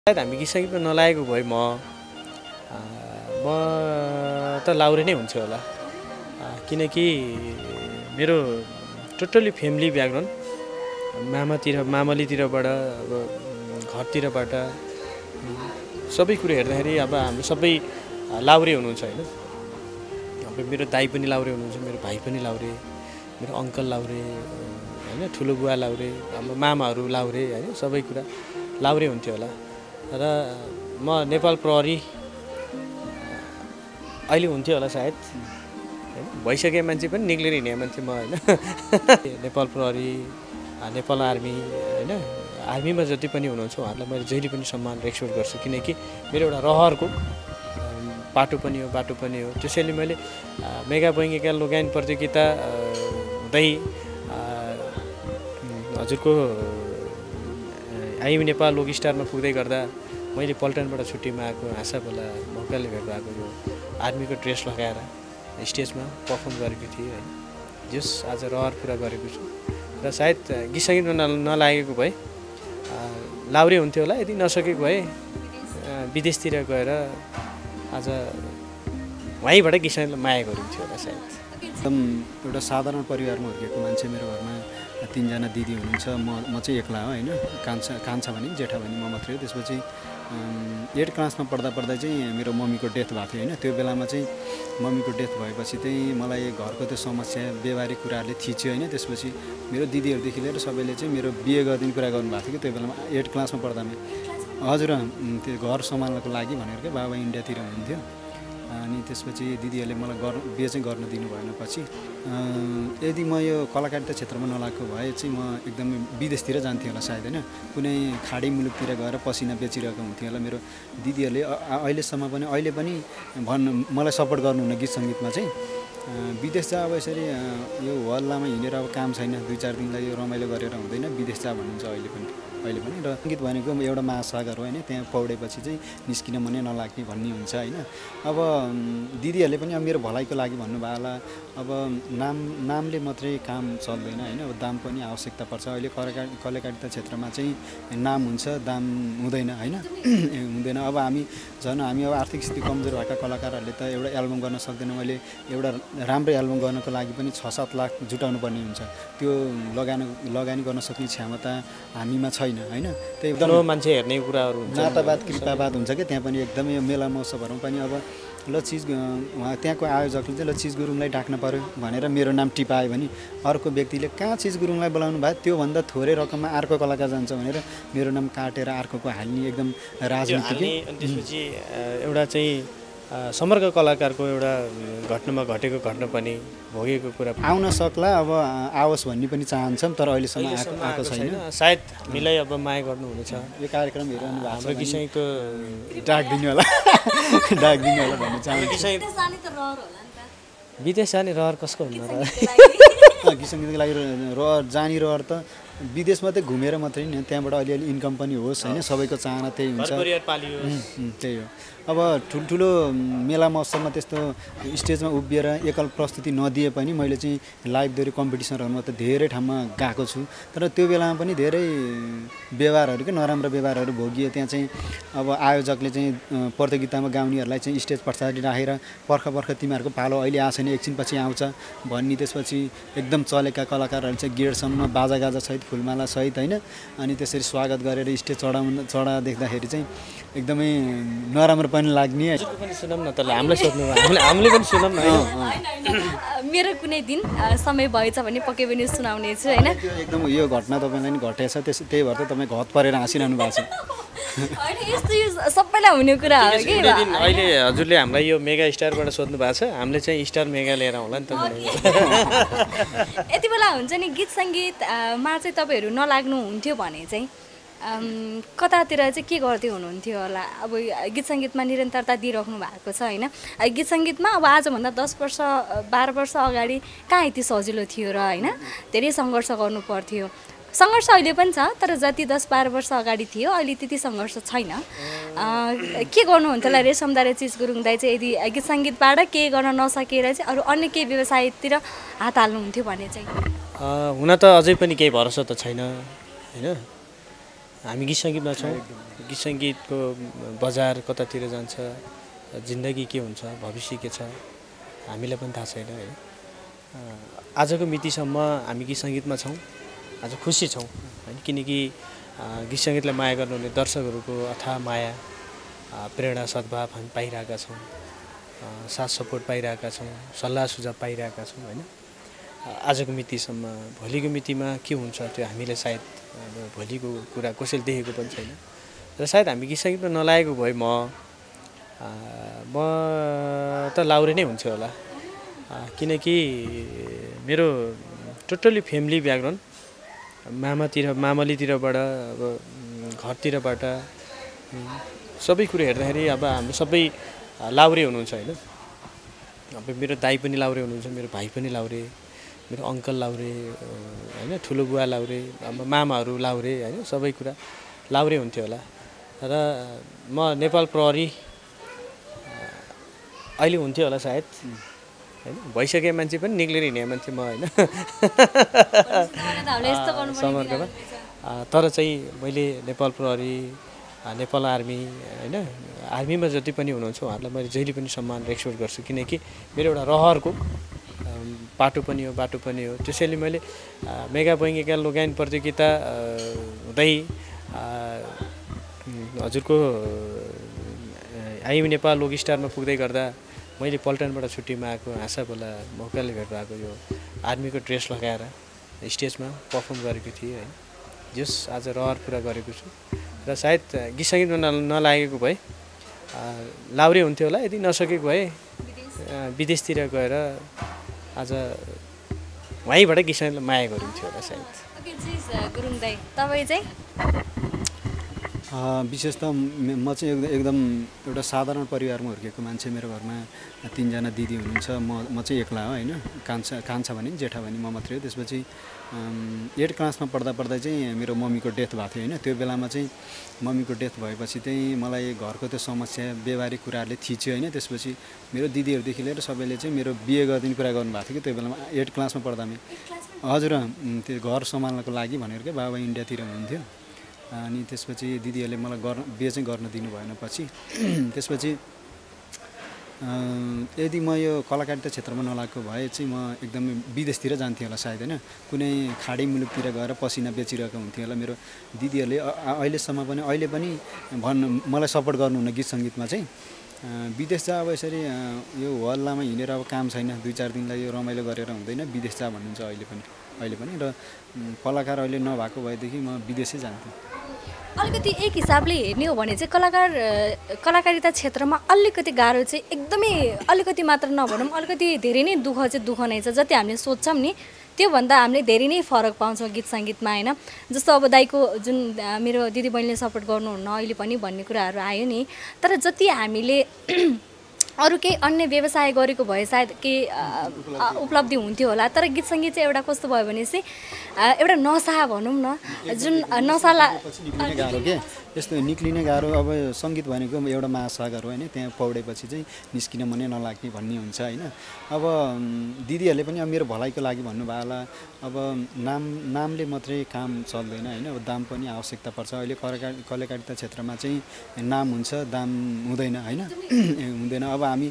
सायद हामी गीत सङ्गीतमा नलागेको भए म त लाउरे नै हुन्छु होला। किनकि मेरो टोटली फ्यामिली ब्याकग्राउन्ड मामलीतिरबाट अब घरतिरबाट सबै कुरो हेर्दाखेरि अब हामी सबै लाउरे हुनुहुन्छ होइन। अब मेरो दाइ पनि लाउरे हुनुहुन्छ, मेरो भाइ पनि लाउरे, मेरो अङ्कल लाउरे होइन, ठुलो बुवा लाउरे, अब मामाहरू लाउरे होइन, सबै कुरा लाउरे हुन्थ्यो होला। र म नेपाल प्रहरी अहिले हुन्थ्यो होला सायद होइन, भइसके मान्छे पनि निक्लेर हिँडे मान्छे म होइन। नेपाल प्रहरी, नेपाल आर्मी होइन, आर्मीमा जति पनि हुनुहुन्छ उहाँहरूलाई मैले जहिले पनि सम्मान रेस्पेक्ट गर्छु। किनकि मेरो एउटा रहरको बाटो पनि हो। त्यसैले मैले मेगा बैङ्गेका लोकगायन प्रतियोगिता हुँदै हजुरको आइएम नेपाल लोक स्टारमा पुग्दै गर्दा मैले पल्टनबाट छुट्टीमा आएको हाँसाबोला मौकाले भेट भएको यो आर्मीको ड्रेस लगाएर स्टेजमा पर्फर्म गरेको थिएँ होइन। जस आज रहर पुरा गरेको छु र सायद गीत सङ्गीतमा नलागेको भए लाउरे हुन्थ्यो होला। यदि नसकेको भए विदेशतिर गएर आज वहीँबाट गीत सङ्गीतलाई माया गरिन्थ्यो होला सायद। एकदम एउटा साधारण परिवारमा हुर्केको मान्छे। मेरो घरमा 3 जना दिदी हुनुहुन्छ, म चाहिँ एक्ला हो होइन। कान्छा भने जेठा भने म मात्रै हो। त्यसपछि 8 क्लासमा पढ्दा चाहिँ मेरो मम्मीको डेथ भएको थियो होइन। त्यो बेलामा चाहिँ मम्मीको डेथ भएपछि चाहिँ मलाई घरको त्यो समस्या व्यवहारिक कुराहरूले थिच्यो होइन। त्यसपछि मेरो दिदीहरूदेखि लिएर सबैले चाहिँ मेरो बिहे गरिदिने कुरा गर्नुभएको थियो कि त्यो बेलामा 8 क्लासमा पढ्दामै। हजुर त्यो घर सम्हाल्नको लागि भनेर क्या बाबा इन्डियातिर हुनुहुन्थ्यो। अनि त्यसपछि दिदीहरूले मलाई बिहे चाहिँ गर्न दिनु भएन। पछि यदि म यो कलाकारिता क्षेत्रमा नलागेको भए चाहिँ म एकदमै विदेशतिर जान्थेँ होला सायद होइन। कुनै खाडी मुलुकतिर गएर पसिना बेचिरहेको हुन्थ्यो होला। मेरो दिदीहरूले अहिलेसम्म पनि अहिले पनि मलाई सपोर्ट गर्नुहुन्न गीत सङ्गीतमा चाहिँ। विदेश जा अब यसरी यो हल्लामा हिँडेर अब काम छैन, 2-4 दिनलाई यो रमाइलो गरेर हुँदैन, विदेश जा भन्नुहुन्छ अहिले पनि। र सङ्गीत भनेको एउटा महासागर हो होइन। त्यहाँ पौडेपछि चाहिँ निस्किन मनै नलाग्ने भन्ने हुन्छ होइन। अब दिदीहरूले पनि अब मेरो भलाइको लागि भन्नुभयो होला। अब नामले मात्रै काम चल्दैन होइन। अब दाम पनि आवश्यकता पर्छ। अहिले कलाकारिता क्षेत्रमा चाहिँ नाम हुन्छ, दाम हुँदैन होइन। हुँदैन। अब हामी अब आर्थिक स्थिति कमजोर भएका कलाकारहरूले त एउटा एल्बम गर्न सक्दैन। मैले एउटा राम्रो एल्बम गर्नको लागि पनि 6-7 लाख जुटाउनु पर्ने हुन्छ। त्यो लगानी गर्न सक्ने क्षमता हामीमा छैन होइन। त्यही एकदम मान्छे हेर्ने कुराहरू हुन्छ, नातावाद कृपावाद हुन्छ कि त्यहाँ पनि एकदमै यो मेला महोत्सवहरूमा पनि। अब उहाँ त्यहाँको आयोजकले चाहिँ चिज गुरुङलाई डाक्न पर्यो भनेर मेरो नाम टिपायो भने अर्को व्यक्तिले कहाँ चिज गुरुङलाई बोलाउनु भयो, त्योभन्दा थोरै रकममा अर्को कलाकार जान्छ भनेर मेरो नाम काटेर अर्कोको हाल्ने एकदम राजनीति। अनि त्यसपछि एउटा चाहिँ समग्र कलाकारको एउटा घटनामा घटेको घटना पनि भोगेको कुरा आउन सक्ला। अब आओस् भन्ने पनि चाहन्छौँ, तर अहिलेसम्म आएको छैन। सायद हामीलाई अब माया गर्नुहुनेछ। यो कार्यक्रम हेरिरहनु भएको हाम्रो गीत सङ्गीतको डाक दिनु होला भन्ने चाहन्छु। विदेश जाने रहर कसको हुन्न र? गीत सङ्गीतको लागि रहर जाने रहर त विदेश मात्रै घुमेर मात्रै नि, त्यहाँबाट अलिअलि इन्कम पनि होस् होइन। सबैको चाहना त्यही हुन्छ। त्यही हो। अब ठुल्ठुलो मेला महोत्सवमा त्यस्तो स्टेजमा उभिएर एकल प्रस्तुति नदिए पनि मैले चाहिँ लाइभ दोहोरी कम्पिटिसनहरूमा त धेरै ठाउँमा गएको छु। तर त्यो बेलामा पनि धेरै व्यवहारहरू के नराम्रो व्यवहारहरू भोगिए। त्यहाँ चाहिँ अब आयोजकले चाहिँ प्रतियोगितामा गाउनेहरूलाई चाहिँ स्टेज पछाडि राखेर पर्ख तिमीहरूको पालो अहिले आएको छैन, एकछिन पछि आउँछ भन्ने। त्यसपछि एकदम चलेका कलाकारहरू चाहिँ गेटसम्म बाजागाजा सहित फुलमाला सहित होइन। अनि त्यसरी स्वागत गरेर स्टेज चढा देख्दाखेरि चाहिँ एकदमै नराम्रो पनि लाग्ने। पनि सुनौँ न, तर हामीलाई सोध्नु हामीले पनि सुनौँ न। मेरो कुनै दिन समय भएछ भने पक्कै पनि सुनाउने छु होइन। एकदम यो घटना तपाईँलाई नि घटेछ, त्यही भएर त तपाईँ घत परेर हाँसिरहनु भएको छ होइन। यस्तो यो सबैलाई हुने कुरा हो कि। अहिले हजुरले हामीलाई यो मेगा स्टारबाट सोध्नु भएको छ, हामीले चाहिँ स्टार मेगा लिएर होला नि त। यति बेला हुन्छ नि गीत सङ्गीतमा चाहिँ तपाईँहरू नलाग्नु हुन्थ्यो भने चाहिँ कतातिर चाहिँ के गर्दै हुनुहुन्थ्यो होला? अब गीत सङ्गीतमा निरन्तरता दिइराख्नु भएको छ होइन। गीत सङ्गीतमा अब आजभन्दा 10 वर्ष 12 वर्ष अगाडि कहाँ यति सजिलो थियो र होइन। धेरै सङ्घर्ष गर्नु पर्थ्यो। सङ्घर्ष अहिले पनि छ, तर जति 10-12 वर्ष अगाडि थियो अहिले त्यति सङ्घर्ष छैन। के गर्नुहुन्छ होला रेशमदारे चिज गुरुङ दाइ चाहिँ यदि गीत सङ्गीतबाट केही गर्न नसकेर चाहिँ अरू अन्य केही व्यवसायतिर हात हाल्नुहुन्थ्यो भने चाहिँ? हुन त अझै पनि केही भरोसा त छैन होइन। हामी गीत सङ्गीतमा छौँ। गीत सङ्गीतको बजार कतातिर जान्छ, जिन्दगी के हुन्छ, भविष्य के छ हामीलाई पनि थाहा छैन होइन। आजको मितिसम्म हामी गीत सङ्गीतमा छौँ, आज खुसी छौँ होइन, किनकि गीत सङ्गीतलाई माया गर्नुहुने दर्शकहरूको अथाह माया, प्रेरणा, सद्भाव हामी पाइरहेका छौँ, साथ सपोर्ट पाइरहेका छौँ, सल्लाह सुझाव पाइरहेका छौँ होइन। आजको मितिसम्म भोलिको मितिमा के हुन्छ त्यो हामीले सायद भोलिको कुरा कसैले देखेको पनि छैन। र सायद हामी गीत सङ्गीतमा नलागेको भए म त लाउरे नै हुन्थ्यो होला, किनकि मेरो टोटल्ली फ्यामिली ब्याकग्राउन्ड मामलीतिरबाट अब घरतिरबाट सबै कुरो हेर्दाखेरि अब हामी सबै लाउरे हुनुहुन्छ होइन। अब मेरो दाइ पनि लाउरे हुनुहुन्छ, मेरो भाइ पनि लाउरे, मेरो अङ्कल लाउरे होइन, ठुलो बुवा लाउरे, अब मामाहरू लाउरे होइन, सबै कुरा लाउरे हुन्थ्यो होला। र म नेपाल प्रहरी अहिले हुन्थ्यो होला सायद होइन, भइसके मान्छे पनि निक्लेर हिँडे मान्छे म होइन समर्कमा। तर चाहिँ मैले नेपाल प्रहरी, नेपाल आर्मी होइन, आर्मीमा जति पनि हुनुहुन्छ उहाँहरूलाई मैले जहिले पनि सम्मान रेस्पेक्ट गर्छु, किनकि मेरो एउटा रहरको बाटो पनि हो। त्यसैले मैले मेगा बैङ्गिका लोगान प्रतियोगिता हुँदै हजुरको आइएम नेपाल लोक स्टारमा पुग्दै गर्दा मैले पल्टनबाट छुट्टीमा आएको हाँसा बोला मौकाले भेट भएको यो आर्मीको ड्रेस लगाएर स्टेजमा पर्फर्म गरेको थिएँ होइन। जस आज रहर पुरा गरेको छु र सायद गीत सङ्गीतमा नलागेको भए लाउरे हुन्थ्यो होला, यदि नसकेको भए विदेशतिर गएर आज वहीँबाट गीत सङ्गीतलाई माया गरिन्थ्यो होला सायद। गुरुङ दाइ तपाईँ चाहिँ विशेष त म चाहिँ एकदम एउटा साधारण परिवारमा हुर्केको मान्छे। मेरो घरमा 3 जना दिदी हुनुहुन्छ, म चाहिँ एक्ला हो होइन। कान्छा भने जेठा भने म मात्रै हो। त्यसपछि 8 क्लासमा पढ्दा चाहिँ मेरो मम्मीको डेथ भएको थियो होइन। त्यो बेलामा चाहिँ मम्मीको डेथ भएपछि चाहिँ मलाई घरको त्यो समस्या व्यवहारिक कुराहरूले थिच्यो होइन। त्यसपछि मेरो दिदीहरूदेखि लिएर सबैले चाहिँ मेरो बिहे गरिदिने कुरा गर्नुभएको थियो कि त्यो बेलामा 8 क्लासमा पढ्दामै। हजुर, त्यो घर सम्हाल्नको लागि भनेर क्या बाबा इन्डियातिर हुनुहुन्थ्यो। अनि त्यसपछि दिदीहरूले मलाई बिहे चाहिँ गर्न दिनु भएन पछि। त्यसपछि यदि म यो कलाकारिता क्षेत्रमा नलागेको भए चाहिँ म एकदमै विदेशतिर जान्थेँ होला सायद होइन। कुनै खाडी मुलुकतिर गएर पसिना बेचिरहेको हुन्थ्यो होला। मेरो दिदीहरूले अहिलेसम्म पनि अहिले पनि मलाई सपोर्ट गर्नुहुन्न गीत सङ्गीतमा चाहिँ। विदेश जा, अब यसरी यो हल्लामा हिँडेर अब काम छैन, 2-4 दिनलाई यो रमाइलो गरेर हुँदैन, विदेश जा भन्नुहुन्छ अहिले पनि। र कलाकार अहिले नभएको भएदेखि म विदेशै जान्थेँ। अलिकति एक हिसाबले हेर्ने हो भने चाहिँ कलाकारिता क्षेत्रमा अलिकति गाह्रो चाहिँ एकदमै अलिकति मात्र नभनौँ, अलिकति धेरै नै दुःख नै छ। जति हामीले सोध्छौँ नि त्योभन्दा हामीले धेरै नै फरक पाउँछौँ गीत सङ्गीतमा होइन। जस्तो अब दाइको जुन मेरो दिदी बहिनीले सपोर्ट गर्नुहुन्न अहिले पनि भन्ने कुराहरू आयो नि, तर जति हामीले अरू केही अन्य व्यवसाय गरेको भए सायद केही उपलब्धि हुन्थ्यो होला। तर गीत सङ्गीत चाहिँ एउटा कस्तो भयो भने चाहिँ एउटा नसा भनौँ न, जुन नसाला गाह्रो के यस्तो निक्लिने गाह्रो। अब सङ्गीत भनेको एउटा महासागर हो होइन, त्यहाँ पौडेपछि चाहिँ निस्किन मनै नलाग्ने भन्ने हुन्छ होइन। अब दिदीहरूले पनि अब मेरो भलाइको लागि भन्नुभयो होला। अब नामले मात्रै काम चल्दैन होइन, अब दाम पनि आवश्यकता पर्छ। अहिले कलाकारिता क्षेत्रमा चाहिँ नाम हुन्छ, दाम हुँदैन होइन, हुँदैन। अब हामी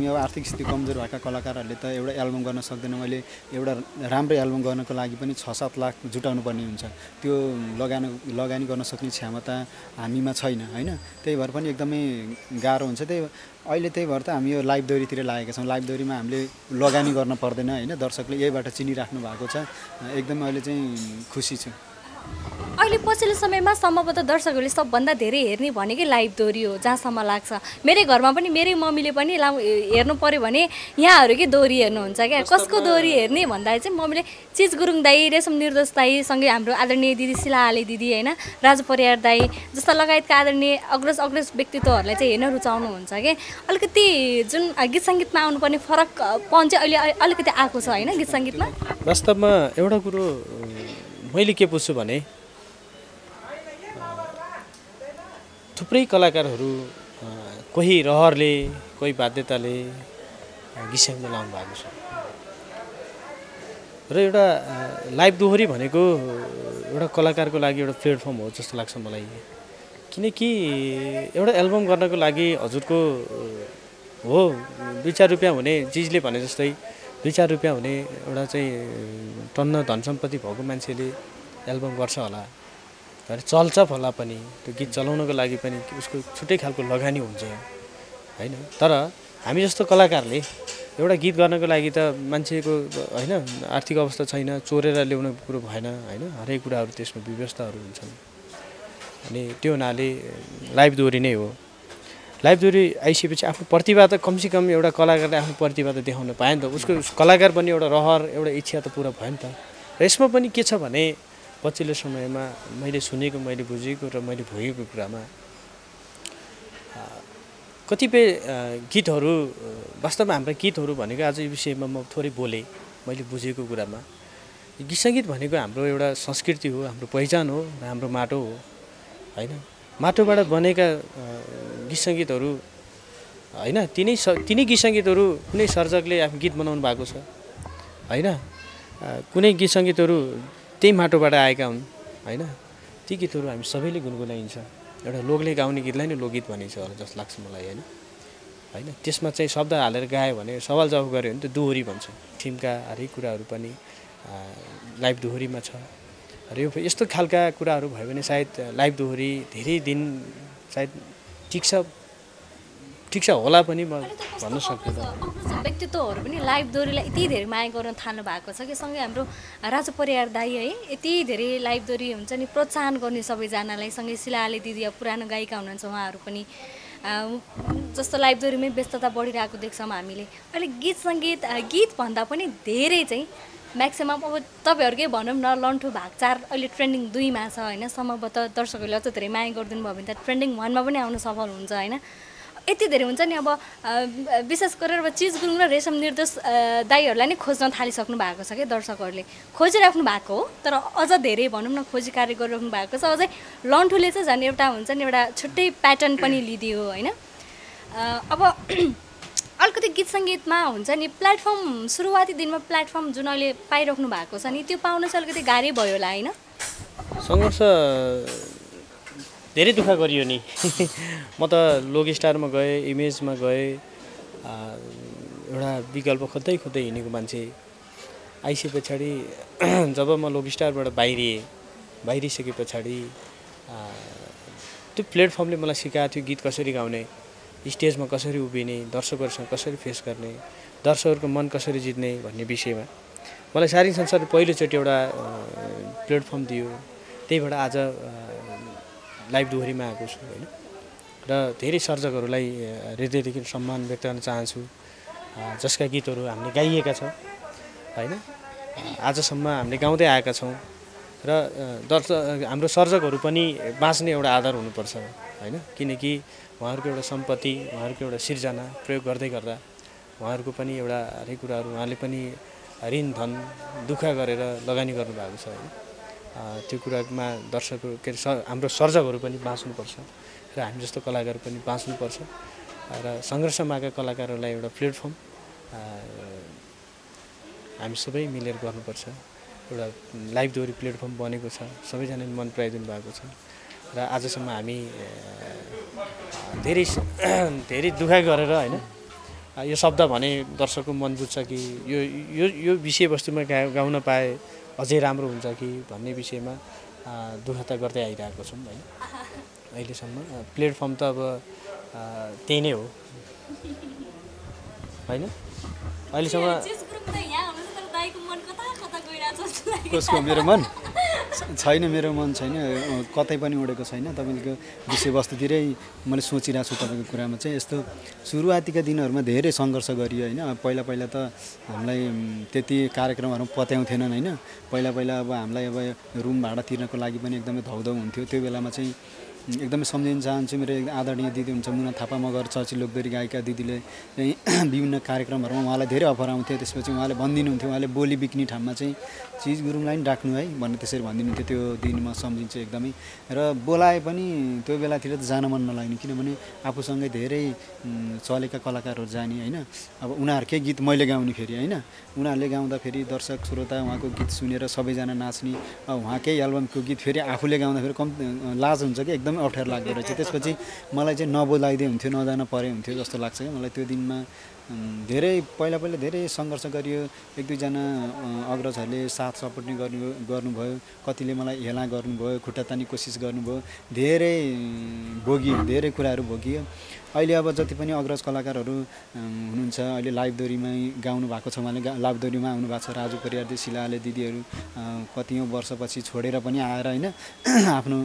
अब आर्थिक स्थिति कमजोर भएका कलाकारहरूले त एउटा एल्बम गर्न सक्दैन। मैले एउटा राम्रो एल्बम गर्नको लागि पनि 6-7 लाख जुटाउनु पर्ने हुन्छ। त्यो लगानी गर्न सक्ने क्षमता हामीमा छैन होइन। त्यही भएर पनि एकदमै गाह्रो हुन्छ। त्यही भएर त हामी यो लाइभ दोहोरीतिर लागेका छौँ। लाइभ दोहोरीमा हामीले लगानी गर्न पर्दैन होइन। दर्शकले यहीबाट चिनिराख्नु भएको छ। एकदमै अहिले चाहिँ खुसी छु। अहिले पछिल्लो समयमा सम्भवतः दर्शकहरूले सबभन्दा धेरै हेर्ने भनेकै लाइभ दोहोरी हो, जहाँसम्म लाग्छ। मेरै घरमा पनि मेरै मम्मीले पनि हेर्नु पऱ्यो भने यहाँहरूकै दोहोरी हेर्नुहुन्छ क्या। कसको दोहोरी हेर्ने भन्दाखेरि चाहिँ मम्मीले चिज गुरुङ दाई, रेशम निर्दोष दाई, सँगै हाम्रो आदरणीय दिदी शिला आले दिदी होइन, राजु परियार दाई जस्ता लगायतका आदरणीय अग्रज व्यक्तित्वहरूलाई चाहिँ हेर्न रुचाउनुहुन्छ क्या। अलिकति जुन गीत सङ्गीतमा आउनुपर्ने फरकपन चाहिँ अहिले अलिकति आएको छ होइन गीत सङ्गीतमा। वास्तवमा एउटा कुरो मैले के बुझ्छु भने थुप्रै कलाकारहरू कोही रहरले, कोही बाध्यताले गीत सङ्गीतमा लाउनु भएको छ। र एउटा लाइभ दोहोरी भनेको एउटा कलाकारको लागि एउटा प्लेटफर्म हो जस्तो लाग्छ मलाई। किनकि एउटा एल्बम गर्नको लागि हजुरको हो 2-4 रुपियाँ हुने चिजले भने जस्तै 2-4 रुपियाँ हुने एउटा चाहिँ टन्न धन सम्पत्ति भएको मान्छेले एल्बम गर्छ होला, चल्छ होला पनि, त्यो गीत चलाउनको लागि पनि उसको छुट्टै खालको लगानी हुन्छ होइन। तर हामी जस्तो कलाकारले एउटा गीत गर्नको लागि त मान्छेको होइन आर्थिक अवस्था छैन, चोरेर ल्याउनु कुरो भएन होइन, हरेक कुराहरू त्यसमा व्यवस्थाहरू हुन्छन्। अनि त्यो हुनाले लाइभ दोहोरी नै हो। लाइभ दोहोरी आइसकेपछि आफ्नो प्रतिभा त कमसेकम एउटा कलाकारले आफ्नो प्रतिभा त देखाउन पायो नि त, उसको कलाकार पनि एउटा रहर एउटा इच्छा त पुरा भयो नि त। र यसमा पनि के छ भने पछिल्लो समयमा मैले सुनेको, मैले बुझेको र मैले भोगेको कुरामा कतिपय गीतहरू वास्तवमा हाम्रा गीतहरू भनेको आज यो विषयमा म थोरै बोलेँ मैले बुझेको कुरामा। गीत सङ्गीत भनेको हाम्रो एउटा संस्कृति हो, हाम्रो पहिचान हो र हाम्रो माटो हो होइन। माटोबाट बनेका गीत सङ्गीतहरू होइन, तिनै गीत सङ्गीतहरू कुनै सर्जकले आफ्नो गीत बनाउनु भएको छ होइन, कुनै गीत सङ्गीतहरू त्यही माटोबाट आएका हुन् होइन। ती गीतहरू हामी सबैले गुनगुनाइन्छ। एउटा लोकले गाउने गीतलाई नै लोकगीत भनिन्छ होला जस्तो लाग्छ मलाई होइन। होइन त्यसमा चाहिँ शब्द हालेर गायो भने सवाल जवाफ गऱ्यो भने त दोहोरी भन्छ। फिल्मका हरेक कुराहरू पनि लाइभ दोहोरीमा छ। र यो यस्तो खालका कुराहरू भयो भने सायद लाइभ दोहोरी धेरै दिन सायद ठिक छ होला पनि म भन्न सक्दिनँ। व्यक्तित्वहरू पनि लाइभ दोहोरीलाई यति धेरै माया गर्न थाल्नु भएको छ कि सँगै हाम्रो राजु परियार दाई है यति धेरै लाइभ दोहोरी हुन्छ नि प्रोत्साहन गर्ने सबैजनालाई, सँगै शिलाले दिदी पुरानो गायिका हुनुहुन्छ उहाँहरू पनि जस्तो लाइभ दोहोरीमै व्यस्तता बढिरहेको देख्छौँ हामीले। अहिले गीत सङ्गीत गीतभन्दा पनि धेरै चाहिँ म्याक्सिमम् अब तपाईँहरूकै भनौँ न लन्ठु भाग 4 अहिले ट्रेन्डिङ 2मा छ होइन। सम्भवतः दर्शकहरूले अझ धेरै माया गरिदिनु भयो भने त ट्रेन्डिङ 1मा पनि आउनु सफल हुन्छ होइन। यति धेरै हुन्छ नि अब विशेष गरेर अब चिज गुरुङ र रेशम निर्दोष दाईहरूलाई नै खोज्न थालिसक्नु भएको छ क्या दर्शकहरूले, खोजिराख्नु भएको हो। तर अझ धेरै भनौँ न खोजी कार्य गरिराख्नु भएको छ। अझै लन्ठुले चाहिँ झन् एउटा हुन्छ नि एउटा छुट्टै प्याटर्न पनि लिदियो होइन। अब अलिकति गीत सङ्गीतमा हुन्छ नि प्लेटफर्म सुरुवाती दिनमा प्लेटफर्म जुन अहिले पाइराख्नु भएको छ नि त्यो पाउन चाहिँ अलिकति गाह्रै भयो होला होइन। सङ्घर्ष धेरै दुःख गरियो नि म त लोक स्टारमा गएँ, इमेजमा गएँ, एउटा विकल्प खोज्दै हिँडेको मान्छे आइसके पछाडि जब म लोक स्टारबाट बाहिरिसके पछाडि त्यो प्लेटफर्मले मलाई सिकाएको थियो गीत कसरी गाउने, स्टेजमा कसरी उभिने, दर्शकहरूसँग कसरी फेस गर्ने, दर्शकहरूको मन कसरी जित्ने भन्ने विषयमा मलाई सारी संसारले पहिलोचोटि एउटा प्लेटफर्म दियो। त्यहीबाट आज लाइभ दोहोरीमा आएको छु होइन। र धेरै सर्जकहरूलाई हृदयदेखि सम्मान व्यक्त गर्न चाहन्छु जसका गीतहरू हामीले गाइएका छौँ होइन, आजसम्म हामीले गाउँदै आएका छौँ। र हाम्रो सर्जकहरू पनि बाँच्ने एउटा आधार हुनुपर्छ होइन। किनकि उहाँहरूको एउटा सम्पत्ति, उहाँहरूको एउटा सिर्जना प्रयोग गर्दै गर्दा उहाँहरूको पनि एउटा हरेक कुराहरू उहाँले पनि ऋण धन दुःख गरेर लगानी गर्नुभएको छ होइन। त्यो कुरामा दर्शकहरू के अरे हाम्रो सर्जकहरू पनि बाँच्नुपर्छ र हामी जस्तो कलाकारहरू पनि बाँच्नुपर्छ। र सङ्घर्षमा आएका कलाकारहरूलाई एउटा प्लेटफर्म हामी सबै मिलेर गर्नुपर्छ। एउटा लाइभ दोहोरी प्लेटफर्म बनेको छ, सबैजनाले मन पराइदिनु भएको छ। र आजसम्म हामी धेरै दुःख गरेर होइन यो शब्द भने दर्शकको मन बुझ्छ कि यो विषयवस्तुमा गाउन पाए अझै राम्रो हुन्छ कि भन्ने विषयमा दुःख त गर्दै आइरहेको छौँ होइन। अहिलेसम्म प्लेटफर्म त अब त्यही नै हो होइन। अहिलेसम्म कसको मेरो मन छैन, मेरो मन छैन, कतै पनि उडेको छैन। तपाईँको विषयवस्तुतिरै मैले सोचिरहेको छु। तपाईँको कुरामा चाहिँ यस्तो सुरुवातीका दिनहरूमा धेरै सङ्घर्ष गरियो होइन। पहिला त हामीलाई त्यति कार्यक्रमहरू पत्याउँथेनन् होइन। पहिला अब हामीलाई अब रुम भाडा तिर्नको लागि पनि एकदमै धौधौ हुन्थ्यो। त्यो बेलामा चाहिँ एकदमै सम्झिन चाहन्छु। मेरो आदरणीय दिदी हुन्छ मुना थापा मगर चर्चित लोकदोरी गायिका दिदीले चाहिँ विभिन्न कार्यक्रमहरूमा उहाँलाई धेरै अफर आउँथ्यो। त्यसपछि उहाँले भनिदिनुहुन्थ्यो, उहाँले बोली बिक्ने ठाउँमा चाहिँ चिज गुरुङलाई नि राख्नु है भन्ने त्यसरी भनिदिनुहुन्थ्यो। त्यो दिन म सम्झिन्छु एकदमै। र बोलाए पनि त्यो बेलातिर त जान मन नलाग्ने, किनभने आफूसँगै धेरै चलेका कलाकारहरू जाने होइन। अब उनीहरूकै गीत मैले गाउने फेरि होइन, उनीहरूले गाउँदाखेरि दर्शक श्रोता उहाँको गीत सुनेर सबैजना नाच्ने, उहाँकै एल्बमको गीत फेरि आफूले गाउँदाखेरि कम लाज हुन्छ कि एकदमै अप्ठ्यारो लाग्दो रहेछ। त्यसपछि मलाई चाहिँ नबोलाइदिए हुन्थ्यो, नजान परे हुन्थ्यो जस्तो लाग्छ क्या मलाई। त्यो दिनमा धेरै पहिला धेरै सङ्घर्ष गरियो। एक दुईजना अग्रजहरूले साथ सपोर्ट नै गर्नुभयो, कतिले मलाई हेला गर्नुभयो, खुट्टा तानी कोसिस गर्नुभयो, धेरै भोगियो, धेरै कुराहरू भोगियो। अहिले अब जति पनि अग्रज कलाकारहरू हुनुहुन्छ अहिले लाइभ दोरीमै गाउनु भएको छ, उहाँले लाइभ दोरीमा आउनु भएको छ। राजु परियार शिलाले दिदीहरू कतिौँ वर्षपछि छोडेर पनि आएर होइन आफ्नो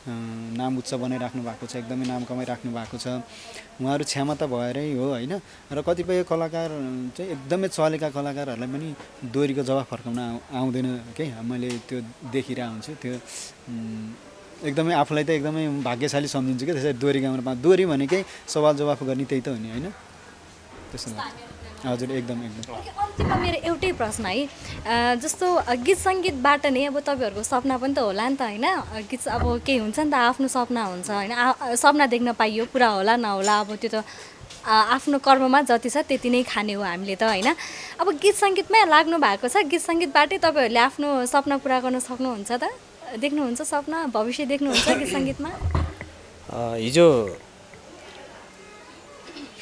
नाम उच्च बनाइराख्नु भएको छ, एकदमै नाम कमाइराख्नु भएको छ। उहाँहरू क्षमता भएरै हो होइन। र कतिपय कलाकार चाहिँ एकदमै चलेका कलाकारहरूलाई पनि दोरीको जवाफ फर्काउन आउँदैन के, मैले त्यो देखिरहेको हुन्छु। त्यो एकदमै आफूलाई त एकदमै भाग्यशाली सम्झिन्छु कि त्यसरी दोरी गाउन पाउँछ। दोरी भनेकै सवाल जवाफ गर्ने त्यही त हो नि होइन, त्यस्तो लाग्छ। हजुर एकदम। अन्तिममा मेरो एउटै प्रश्न है, जस्तो गीत सङ्गीतबाट नै अब तपाईँहरूको सपना पनि त होला नि त होइन। गीत अब केही हुन्छ नि त, आफ्नो सपना हुन्छ होइन, सपना देख्न पाइयो पुरा होला नहोला अब त्यो त आफ्नो कर्ममा जति छ त्यति नै खाने हो हामीले त होइन। अब गीत सङ्गीतमै लाग्नु भएको छ, गीत सङ्गीतबाटै तपाईँहरूले आफ्नो सपना पुरा गर्न सक्नुहुन्छ त, देख्नुहुन्छ सपना, भविष्य देख्नुहुन्छ गीत सङ्गीतमा? हिजो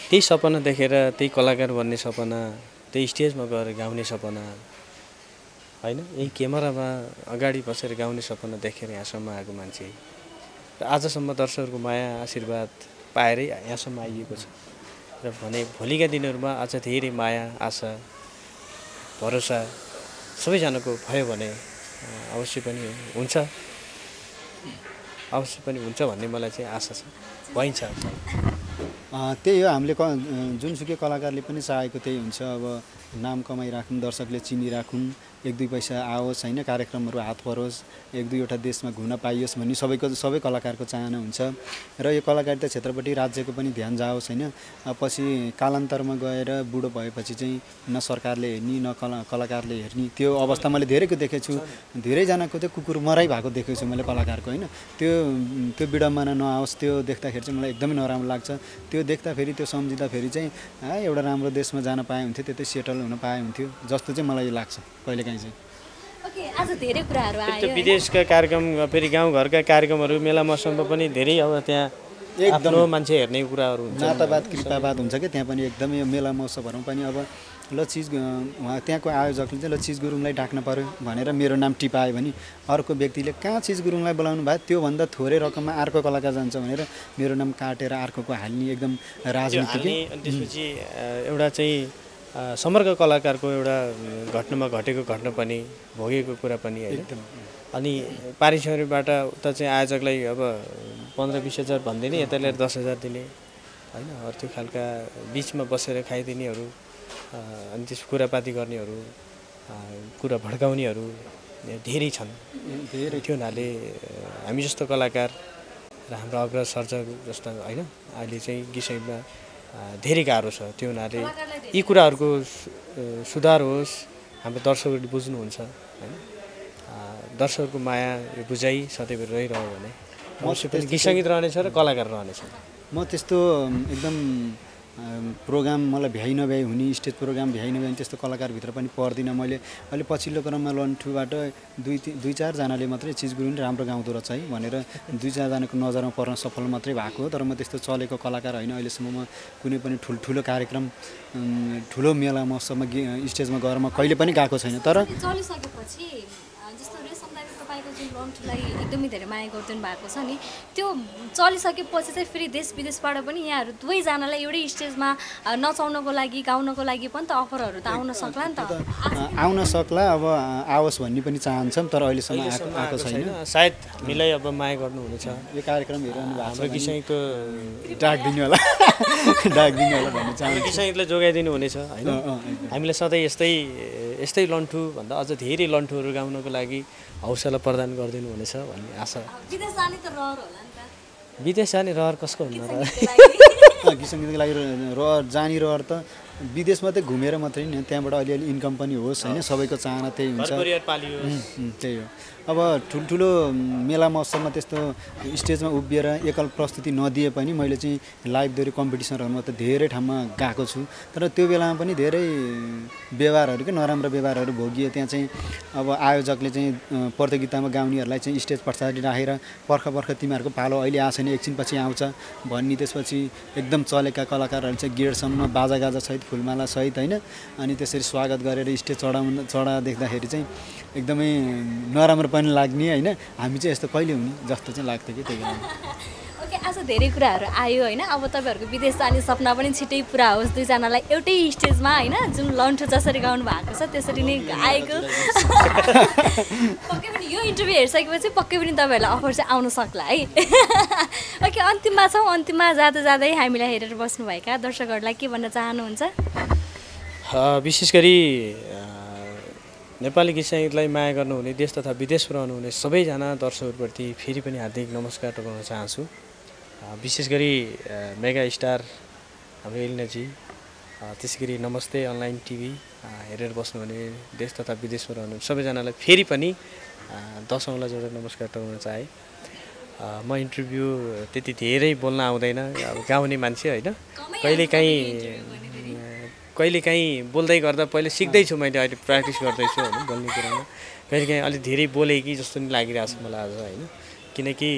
त्यही सपना देखेर त्यही कलाकार बन्ने सपना, त्यही स्टेजमा गएर गाउने सपना होइन, यही क्यामेरामा अगाडि बसेर गाउने सपना देखेर यहाँसम्म आएको मान्छे र आजसम्म दर्शकहरूको माया आशीर्वाद पाएरै यहाँसम्म आइएको छ। र भने भोलिका दिनहरूमा अझ धेरै माया आशा भरोसा सबैजनाको भयो भने अवश्य पनि हुन्छ, अवश्य पनि हुन्छ भन्ने मलाई चाहिँ आशा छ, भइन्छ। त्यही हो, हामीले जुनसुकै कलाकारले पनि चाहेको त्यही हुन्छ। अब नाम कमाइराखौँ, दर्शकले चिनिराखौँ, एक दुई पैसा आओस् होइन, कार्यक्रमहरू हात परोस्, एक दुईवटा देशमा घुम्न पाइयोस् भन्ने सबै कलाकारको चाहना हुन्छ। र यो कलाकारिता क्षेत्रपट्टि राज्यको पनि ध्यान जाओस् होइन। पछि कालान्तरमा गएर बुढो भएपछि चाहिँ न सरकारले हेर्ने न कलाकारले हेर्ने त्यो अवस्था मैले धेरैको देखेको छु। धेरैजनाको चाहिँ कुकुर मराइ भएको देखेको छु मैले कलाकारको होइन। त्यो विडम्बना नआओस्, त्यो देख्दाखेरि चाहिँ मलाई एकदमै नराम्रो लाग्छ। त्यो देख्दाखेरि त्यो सम्झिँदाखेरि चाहिँ एउटा राम्रो देशमा जान पाए हुन्थ्यो, त्यतै सेटल हुन पाए हुन्थ्यो जस्तो चाहिँ मलाई लाग्छ कहिलेकाहीँ चाहिँ। ओके, आज धेरै कुराहरू आयो, विदेशका कार्यक्रम फेरि गाउँघरका कार्यक्रमहरू मेला मौसममा पनि धेरै अब त्यहाँ आफ्नो मान्छे हेर्ने कुराहरू हुन्छ, नातावाद कृपावाद हुन्छ कि त्यहाँ पनि एकदमै मेला महोत्सवहरूमा पनि। अब ल चिज उहाँ त्यहाँको आयोजकले चाहिँ ल चिज गुरुङलाई डाक्न पर्यो भनेर मेरो नाम टिपायो भने अर्को व्यक्तिले कहाँ चिज गुरुङलाई बोलाउनु भयो, त्योभन्दा थोरै रकममा अर्को कलाकार जान्छ भनेर मेरो नाम काटेर अर्कोको हाल्ने एकदम राजनीति। अनि त्यसपछि एउटा चाहिँ समग्र कलाकारको एउटा घटनामा घटेको घटना पनि भोगेको कुरा पनि होइन। अनि पारिश्रमिकबाट उता चाहिँ आयोजकलाई अब 15-20 हज़ार भन्दैन, यता ल्याएर 10 हज़ार दिने होइन, त्यो खालका बिचमा बसेर खाइदिनेहरू, अनि त्यस कुरापाती गर्नेहरू, कुरा भड्काउनेहरू धेरै छन्। धेरै थियो हुनाले हामी जस्तो कलाकार र हाम्रो अग्रज सर्जक जस्तो होइन अहिले चाहिँ गीतमा धेरै गाह्रो छ। त्यो हुनाले यी कुराहरूको सुधार होस्, हाम्रो दर्शकहरूले बुझ्नुहुन्छ होइन, दर्शकहरूको माया यो बुझाइ सधैँभरि रहिरह्यो भने अवश्य पनि गीत सङ्गीत रहनेछ र कलाकार रहनेछ। म त्यस्तो एकदम प्रोग्राम मलाई भ्याइ नभ्याइ हुने, स्टेज प्रोग्राम भ्याइ नभ्याइ त्यस्तो कलाकारभित्र पनि पर्दिनँ। मैले अहिले पछिल्लो क्रममा लन्ठुबाट दुई चारजनाले मात्रै चिज गुरुङ राम्रो गाउँदो रहेछ है भनेर 2-4जनाको नजरमा पर्न सफल मात्रै भएको हो। तर म त्यस्तो चलेको कलाकार होइन। अहिलेसम्म म कुनै पनि ठुलो कार्यक्रम, ठुलो मेला महोत्सवमा स्टेजमा गएर म कहिले पनि गएको छैन। तर चलिसकेपछि जस्तो रेशम दाइले तपाईँको जुन लन्ठुलाई एकदमै धेरै माया गरिदिनु भएको छ नि, त्यो चलिसकेपछि चाहिँ फेरि देश विदेशबाट पनि यहाँहरू दुवैजनालाई एउटै स्टेजमा नचाउनको लागि गाउनको लागि पनि त अफरहरू त आउन सक्ला नि त। आउन सक्ला, अब आओस् भन्ने पनि चाहन्छौँ, तर अहिलेसम्म आएको छैन। सायद हामीलाई अब माया गर्नुहुनेछ, यो कार्यक्रम हेरिरहनु भएको हाम्रो गीत सङ्गीतको डाक दिनु होला भन्ने चाहन्छु। गीत सङ्गीतलाई जोगाइदिनु हुनेछ होइन। हामीलाई सधैँ यस्तै लन्ठु भन्दा अझ धेरै लन्ठुहरू गाउनको लागि हौसला प्रदान गरिदिनु हुनेछ भन्ने आशा। विदेश जाने त रहर होला नि त। विदेश जाने रहर कसको हुन्न र गीत सङ्गीतको लागि रहर जाने रहर त विदेश मात्रै घुमेर मात्रै नि त्यहाँबाट अलिअलि इन्कम पनि होस् होइन सबैको चाहना त्यही हुन्छ त्यही हो अब ठुल्ठुलो मेला महोत्सवमा त्यस्तो स्टेजमा उभिएर एकल प्रस्तुति नदिए पनि मैले चाहिँ लाइभ दोहोरी कम्पिटिसनहरूमा त धेरै ठाउँमा गएको छु तर त्यो बेलामा पनि धेरै व्यवहारहरू के नराम्रो व्यवहारहरू भोगियो त्यहाँ चाहिँ अब आयोजकले चाहिँ प्रतियोगितामा गाउनेहरूलाई चाहिँ स्टेज पछाडि राखेर पर्ख तिमीहरूको पालो अहिले आएछ नि एकछिनपछि आउँछ भन्ने त्यसपछि एकदम चलेका कलाकारहरू चाहिँ गेटसम्म बाजागाजासहित फुलमालासहित होइन अनि त्यसरी स्वागत गरेर स्टेज चढा देख्दाखेरि चाहिँ एकदमै नराम्रो पनि लाग्ने होइन हामी चाहिँ यस्तो कहिले हुने जस्तो चाहिँ लाग्थ्यो कि त्यही बेला ओके आज धेरै कुराहरू आयो होइन अब तपाईँहरूको विदेश जाने सपना पनि छिट्टै पुरा होस् दुईजनालाई एउटै स्टेजमा होइन जुन लन्ठो जसरी गाउनु भएको छ त्यसरी नै आएको पक्कै पनि यो इन्टरभ्यू हेरिसकेपछि पक्कै पनि तपाईँहरूलाई अफर चाहिँ आउन सक्ला है ओके अन्तिममा छौँ अन्तिममा जाँदै हामीलाई हेरेर बस्नुभएका दर्शकहरूलाई के भन्न चाहनुहुन्छ विशेष गरी नेपाली गीत सङ्गीतलाई माया गर्नुहुने देश तथा विदेशमा रहनुहुने सबैजना दर्शकहरूप्रति फेरि पनि हार्दिक नमस्कार टोकाउन चाहन्छु विशेष गरी मेगा स्टार हाम्रो एलिनाजी त्यसै गरी नमस्ते अनलाइन टिभी हेरेर बस्नुहुने देश तथा विदेशमा रहनुहुने सबैजनालाई फेरि पनि 10 औँला जोडेर नमस्कार टोकाउन चाहे म इन्टरभ्यू त्यति धेरै बोल्न आउँदैन अब गाउने मान्छे होइन कहिलेकाहीँ बोल्दै गर्दा पहिले सिक्दैछु मैले अहिले प्र्याक्टिस गर्दैछु होइन बोल्ने कुरामा कहिलेकाहीँ अलिक धेरै बोलेँ कि जस्तो नि लागिरहेको छ मलाई आज होइन किनकि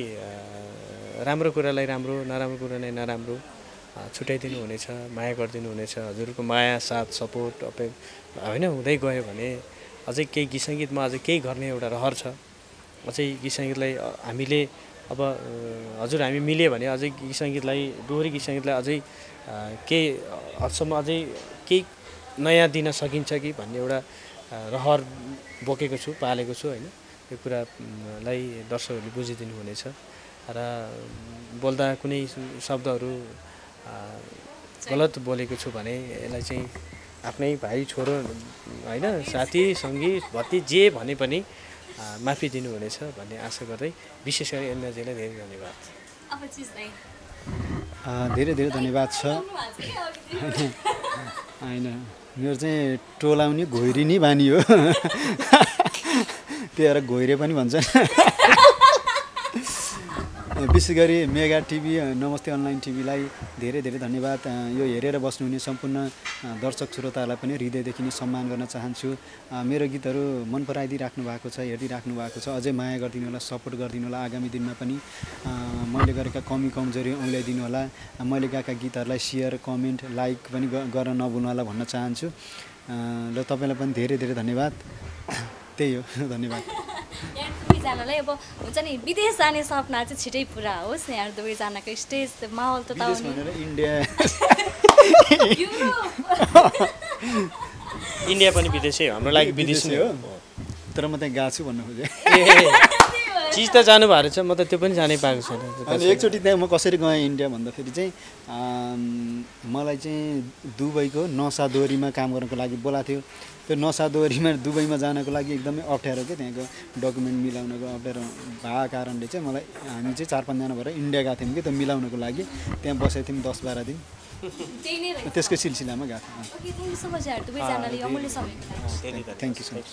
राम्रो कुरालाई राम्रो नराम्रो कुरालाई नराम्रो छुट्याइदिनु हुनेछ माया गरिदिनु हुनेछ हजुरको माया साथ सपोर्ट होइन हुँदै गयो भने अझै केही गीत सङ्गीतमा अझै केही गर्ने एउटा रहर छ अझै गीत सङ्गीतलाई हामीले अब हजुर हामी मिल्यो भने अझै गीत सङ्गीतलाई दोहोरी गीत सङ्गीतलाई अझै केही हदसम्म अझै केही नयाँ दिन सकिन्छ कि भन्ने एउटा रहर बोकेको छु पालेको छु होइन यो कुरालाई दर्शकहरूले बुझिदिनु हुनेछ र बोल्दा कुनै शब्दहरू गलत बोलेको छु भने यसलाई चाहिँ आफ्नै भाइ छोरो होइन साथी सङ्गी भत्ती जे भने पनि माफी दिनुहुनेछ भन्ने आशा गर्दै विशेष गरी एलिनाजीलाई धेरै धन्यवाद धेरै धेरै धन्यवाद छ होइन मेरो चाहिँ टोलाउने घोइरी नै बानी हो त्यही भएर घोइरे पनि भन्छन् विशेष गरी मेगा टिभी नमस्ते अनलाइन टिभीलाई धेरै धेरै धन्यवाद यो हेरेर बस्नुहुने सम्पूर्ण दर्शक श्रोताहरूलाई पनि हृदयदेखि नै सम्मान गर्न चाहन्छु मेरो गीतहरू मन पराइदिइराख्नु भएको छ हेरिदिइराख्नु भएको छ अझै माया गरिदिनु होला सपोर्ट गरिदिनु होला आगामी दिनमा पनि मैले गरेका कमी कमजोरी औँल्याइदिनु होला मैले गाएका गीतहरूलाई सेयर कमेन्ट लाइक पनि गर्न नभुल्नु होला भन्न चाहन्छु र तपाईँलाई पनि धेरै धेरै धन्यवाद त्यही हो धन्यवाद दुवैजनालाई अब हुन्छ नि विदेश जाने सपना चाहिँ छिटै पुरा होस् यहाँ दुवैजनाको स्टेज माहौल त इन्डिया इन्डिया पनि विदेशै हो हाम्रो लागि विदेशै हो तर म त्यहाँ गएको छु भन्नु खोजेँ चिज त जानु भएको रहेछ म त त्यो पनि जानै पाएको छैन अनि एकचोटि त्यहाँ म कसरी गएँ इन्डिया भन्दाखेरि चाहिँ मलाई चाहिँ दुबईको नसा दोहोरीमा काम गर्नको लागि बोलाएको थियो त्यो नसा दोहोरीमा दुबईमा जानको लागि एकदमै अप्ठ्यारो के त्यहाँको डकुमेन्ट मिलाउनको अप्ठ्यारो भएको कारणले चाहिँ मलाई हामी चाहिँ 4-5 जना भएर इन्डिया गएको थियौँ कि त्यो मिलाउनको लागि त्यहाँ बसेको थियौँ 10-12 दिन त्यसकै सिलसिलामा गएको थियौँ थ्याङ्क यू सो मच यार दुवैजनाले अमूल्य समय थ्याङ्क यू सो मच